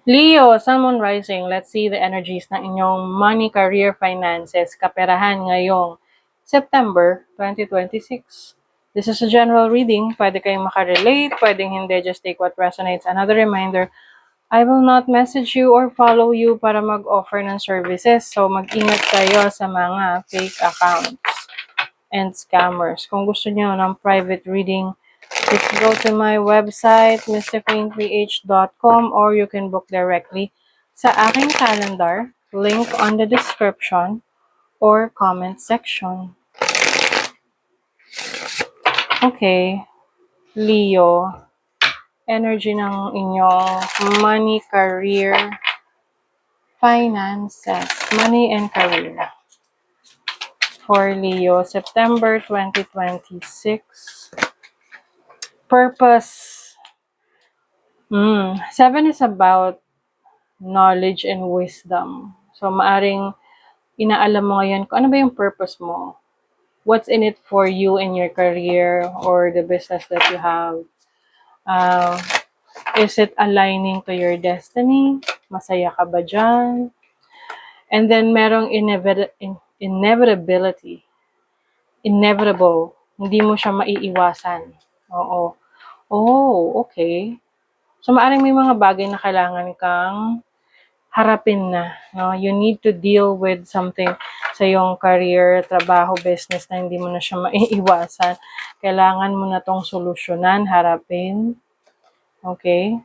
Leo, Sun, Moon, Rising, let's see the energies ng inyong money, career, finances, kaperahan ngayong September 2026. This is a general reading. Pwede kayong makarelate, pwedeng hindi. Just take what resonates. Another reminder, I will not message you or follow you para mag-offer ng services. So, mag-ingat kayo sa mga fake accounts and scammers. Kung gusto niyo ng private reading, just go to my website, mrqueenph.com, or you can book directly sa aking calendar, link on the description or comment section. Okay, Leo, energy ng inyong money, career, finances, money and career. For Leo, September 2026. Purpose. 7 is about knowledge and wisdom. So, maaring inaalam mo ngayon kung ano ba yung purpose mo. What's in it for you in your career or the business that you have. Is it aligning to your destiny? Masaya ka ba dyan? And then, merong inevitability. Inevitable. Hindi mo siya maiiwasan. Oo. Oh, okay. So, maaaring may mga bagay na kailangan kang harapin na. No? You need to deal with something sa iyong career, trabaho, business na hindi mo na siya maiiwasan. Kailangan mo na tong solusyonan, harapin. Okay?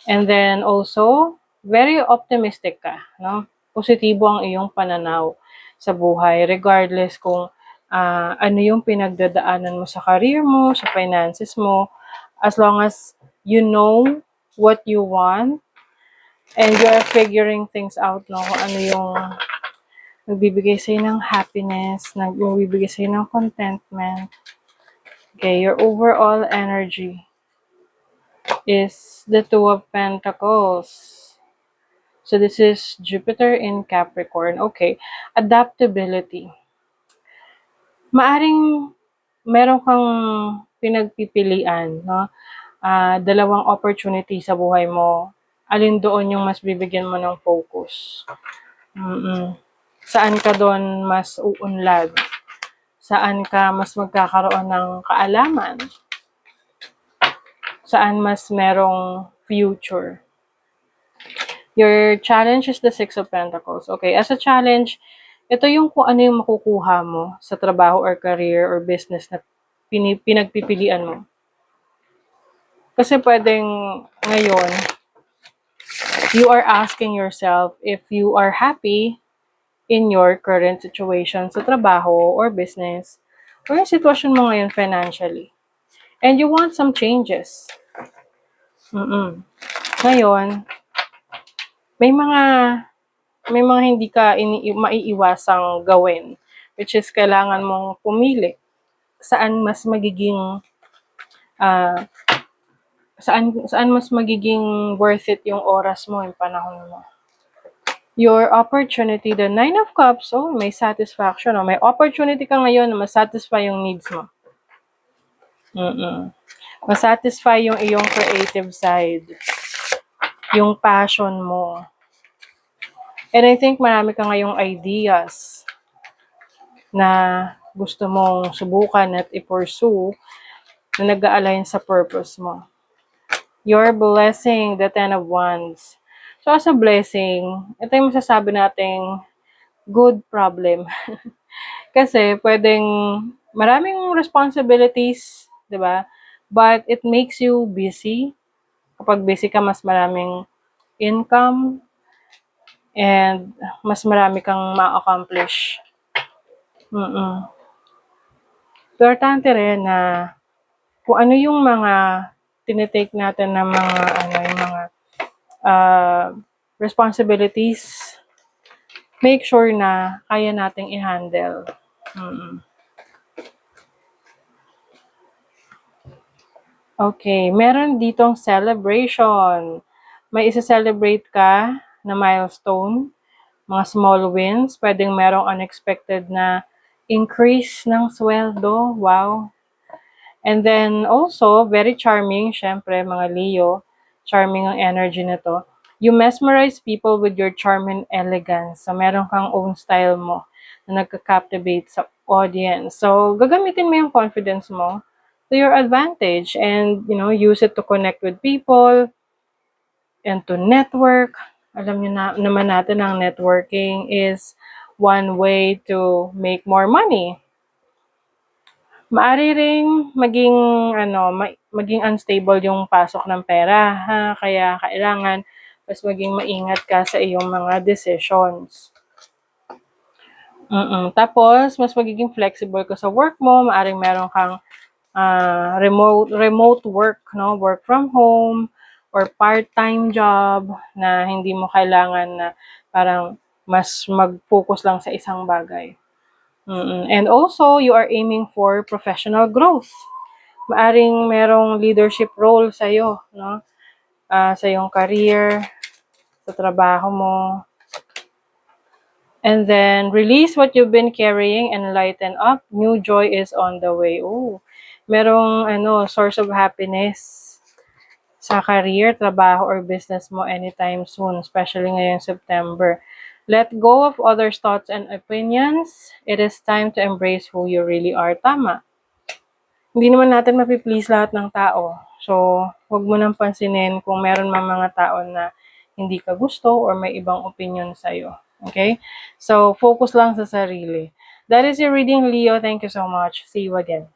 And then also, very optimistic ka. No? Positibo ang iyong pananaw sa buhay, regardless kung ano yung pinagdadaanan mo sa career mo, sa finances mo, as long as you know what you want and you are figuring things out, no, kung ano yung nagbibigay sa'yo ng happiness, nagbibigay sa'yo ng contentment. Okay, your overall energy is the Two of Pentacles. So this is Jupiter in Capricorn. Okay, adaptability. Maaring meron kang pinagpipilian, no? Dalawang opportunity sa buhay mo. Alin doon yung mas bibigyan mo ng focus? Saan ka doon mas uunlad? Saan ka mas magkakaroon ng kaalaman? Saan mas merong future? Your challenge is the Six of Pentacles. Okay, as a challenge, ito yung kung ano yung makukuha mo sa trabaho or career or business na pinagpipilian mo. Kasi pwedeng ngayon, you are asking yourself if you are happy in your current situation sa trabaho or business or yung sitwasyon mo ngayon financially. And you want some changes. Ngayon, may mga hindi ka maiiwasang gawin, which is kailangan mong pumili saan mas magiging saan mas magiging worth it yung oras mo, yung panahon mo. Your opportunity, the Nine of Cups, may satisfaction. May opportunity ka ngayon na masatisfy yung needs mo. Masatisfy yung iyong creative side. Yung passion mo. And I think marami ka ngayong ideas na gusto mong subukan at i-pursue na nag-a-align sa purpose mo. Your blessing, the Ten of Wands. So, as a blessing, ito yung masasabi nating good problem. Kasi, pwedeng maraming responsibilities, di ba? But it makes you busy. Kapag busy ka, mas maraming income and mas marami kang ma-accomplish. Importante rin na kung ano yung mga tinitake natin na mga responsibilities, make sure na kaya nating i-handle. Okay, meron ditong celebration. May isa-celebrate ka na milestone, mga small wins, pwedeng merong unexpected na increase ng sweldo. Wow. And then also, very charming, syempre, mga Leo, charming ang energy nito. You mesmerize people with your charm and elegance. So, meron kang own style mo na nagka-captivate sa audience. So, gagamitin mo yung confidence mo to your advantage and, use it to connect with people and to network. Alam niyo na naman natin ang networking is one way to make more money. Maari ring maging maging unstable yung pasok ng pera, ha, kaya kailangan mas maging maingat ka sa iyong mga decisions. Tapos mas magiging flexible ka sa work mo, maaring meron kang remote work, no, work from home or part-time job na hindi mo kailangan na parang mas mag-focus lang sa isang bagay. And also, you are aiming for professional growth. Maaring merong leadership role sa'yo, no? Sa iyong career, sa trabaho mo. And then, release what you've been carrying and lighten up. New joy is on the way. Oh, merong source of happiness sa career, trabaho, or business mo anytime soon, especially ngayong September. Let go of others' thoughts and opinions. It is time to embrace who you really are. Tama. Hindi naman natin mapi-please lahat ng tao. So, huwag mo nang pansinin kung meron mang mga tao na hindi ka gusto or may ibang opinion sa'yo. Okay? So, focus lang sa sarili. That is your reading, Leo. Thank you so much. See you again.